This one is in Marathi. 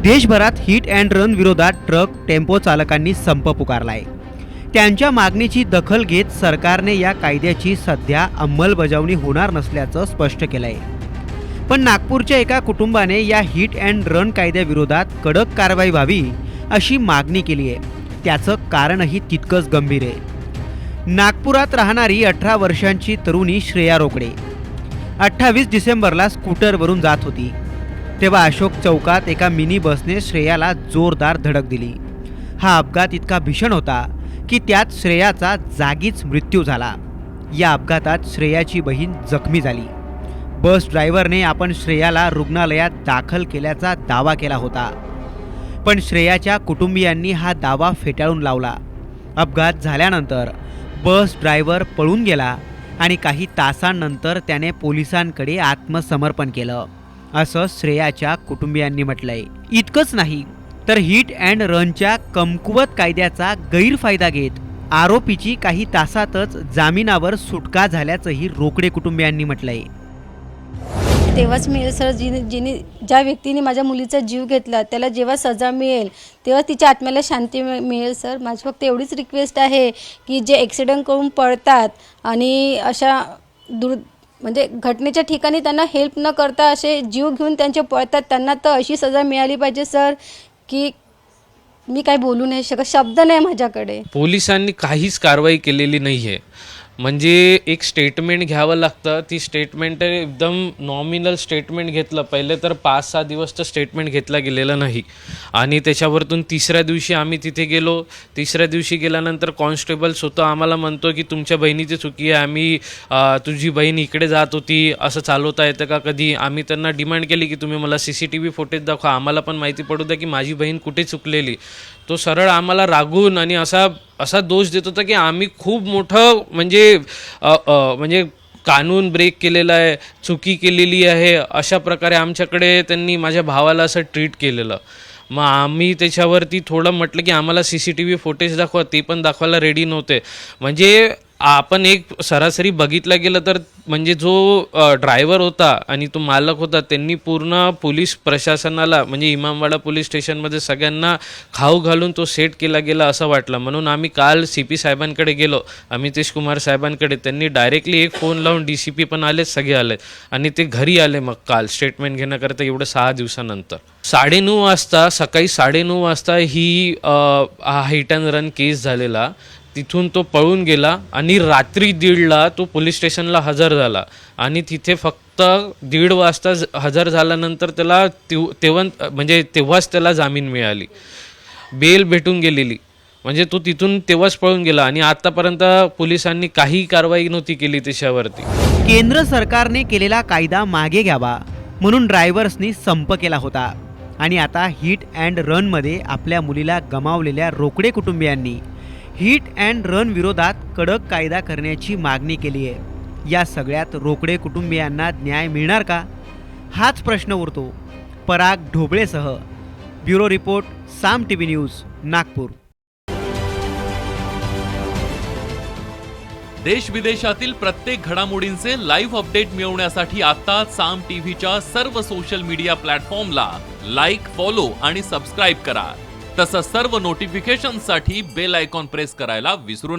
देशभरात हिट अँड रन विरोधात ट्रक टेम्पो चालकांनी संप पुकारलाय। त्यांच्या मागणीची दखल घेत सरकारने या कायद्याची सध्या अंमलबजावणी होणार नसल्याचं स्पष्ट केलंय। पण नागपूरच्या एका कुटुंबाने या हिट अँड रन कायद्याविरोधात कडक कारवाई व्हावी अशी मागणी केली आहे। त्याचं कारणही तितकंच गंभीर आहे। नागपुरात राहणारी 18 वर्षांची तरुणी श्रेया रोकडे 28 डिसेंबरला स्कूटरवरून जात होती, तेव्हा अशोक चौकात एका मिनी बसने श्रेयाला जोरदार धडक दिली। हा अपघात इतका भीषण होता की त्यात श्रेयाचा जागीच मृत्यू झाला। या अपघातात श्रेयाची बहीण जखमी झाली। बस ड्रायव्हरने आपण श्रेयाला रुग्णालयात दाखल केल्याचा दावा केला होता, पण श्रेयाच्या कुटुंबियांनी हा दावा फेटाळून लावला। अपघात झाल्यानंतर बस ड्रायव्हर पळून गेला आणि काही तासांनंतर त्याने पोलिसांकडे आत्मसमर्पण केलं, असं श्रेयाच्या कुटुंबियांनी म्हटलंय। इतकंच नाही तर हिट अँड रनच्या कमकुवत कायद्याचा गैरफायदा घेत आरोपीची काही तासातच जामिनावर सुटका झाल्याचंही रोकडे कुटुंबियांनी म्हटलंय। तेव्हाच मिळेल सर, ज्या व्यक्तीने माझ्या मुलीचा जीव घेतला त्याला जेव्हा सजा मिळेल तेव्हा तिच्या आत्म्याला शांती मिळेल सर। माझी फक्त एवढीच रिक्वेस्ट आहे की जे ॲक्सिडेंट करून पडतात आणि अशा म्हणजे घटनेच्या ठिकाणी त्यांना हेल्प न करता असे जीव घेऊन त्यांचे पळतात, त्यांना तर अशी सजा मिळाली पाहिजे सर की मी काय बोलू नाही शकत, शब्द नाही माझ्याकडे। पोलिसांनी काहीच कारवाई केलेली नाही आहे। म्हणजे एक स्टेटमेंट घ्यावं लागतं, ती स्टेटमेंट एकदम नॉमिनल स्टेटमेंट घेतलं। पहिले तर 5-6 दिवस तर स्टेटमेंट घेतला गेलेला नाही आणि त्याच्यावरतून तिसऱ्या दिवशी आम्ही तिथे गेलो। तिसऱ्या दिवशी गेल्यानंतर कॉन्स्टेबल स्वतः आम्हाला म्हणतो की तुमच्या बहिणीची चुकी आहे, आम्ही तुझी बहीण इकडे जात होती असं चालवता येतं का कधी? आम्ही त्यांना डिमांड केली की तुम्ही मला CCTV फुटेज दाखवा, आम्हाला पण माहिती पडू द्या की माझी बहीण कुठे चुकलेली। तो सरळ आम्हाला रागून आणि असा दोष देत होता की आम्ही खूप मोठं म्हणजे कानून ब्रेक केलेला आहे, चुकी केलेली आहे, अशा प्रकारे आमच्याकडे त्यांनी माझ्या भावाला असं ट्रीट केलेलं। मग आम्ही त्याच्यावरती थोडं म्हटलं की आम्हाला CCTV फुटेज दाखवा, ते पण दाखवायला रेडी नव्हते। म्हणजे आपण एक सरासरी बघितलं गेलं तर म्हणजे जो ड्रायव्हर होता आणि तो मालक होता त्यांनी पूर्ण पोलीस प्रशासनाला म्हणजे इमामवाडा पोलीस स्टेशनमध्ये सगळ्यांना खाऊ घालून तो सेट केला गेला असं वाटलं। म्हणून आम्ही काल CP साहेबांकडे गेलो, अमितेश कुमार साहेबांकडे। त्यांनी डायरेक्टली एक फोन लावून DCP पण आले, सगळे आले आणि ते घरी आले मग काल स्टेटमेंट घेण्याकरता एवढं 6 दिवसानंतर। 9:30 वाजता सकाळी 9:30 वाजता ही हिट अँड रन केस झालेला। तिथून तो पळून गेला आणि रात्री 1:30ला तो पोलीस स्टेशनला हजर झाला आणि तिथे फक्त 1:30 वाजता हजर झाल्यानंतर त्याला तेव्हाच त्याला जामीन मिळाली, बेल भेटून गेलेली। म्हणजे तो तिथून तेव्हाच पळून गेला आणि आतापर्यंत पोलिसांनी काही कारवाई नव्हती केली त्याच्यावरती। केंद्र सरकारने केलेला कायदा मागे घ्यावा म्हणून ड्रायव्हर्सनी संप केला होता आणि आता हिट अँड रनमध्ये आपल्या मुलीला गमावलेल्या रोकडे कुटुंबियांनी हिट अँड रन विरोधात कडक कायदा करण्याची मागणी केली आहे। या सगळ्यात रोकडे कुटुंबियांना न्याय मिळणार का, हाच प्रश्न उरतो। पराग ढोबळेसह ब्युरो रिपोर्ट, साम TV न्यूज, नागपूर। देश विदेशातील प्रत्येक घडामोडींचे लाईव्ह अपडेट मिळवण्यासाठी आता साम टीव्हीच्या सर्व सोशल मीडिया प्लॅटफॉर्मला लाईक, फॉलो आणि सबस्क्राईब करा। तसंच सर्व नोटिफिकेशनसाठी बेल आयकॉन प्रेस करायला विसरू नका।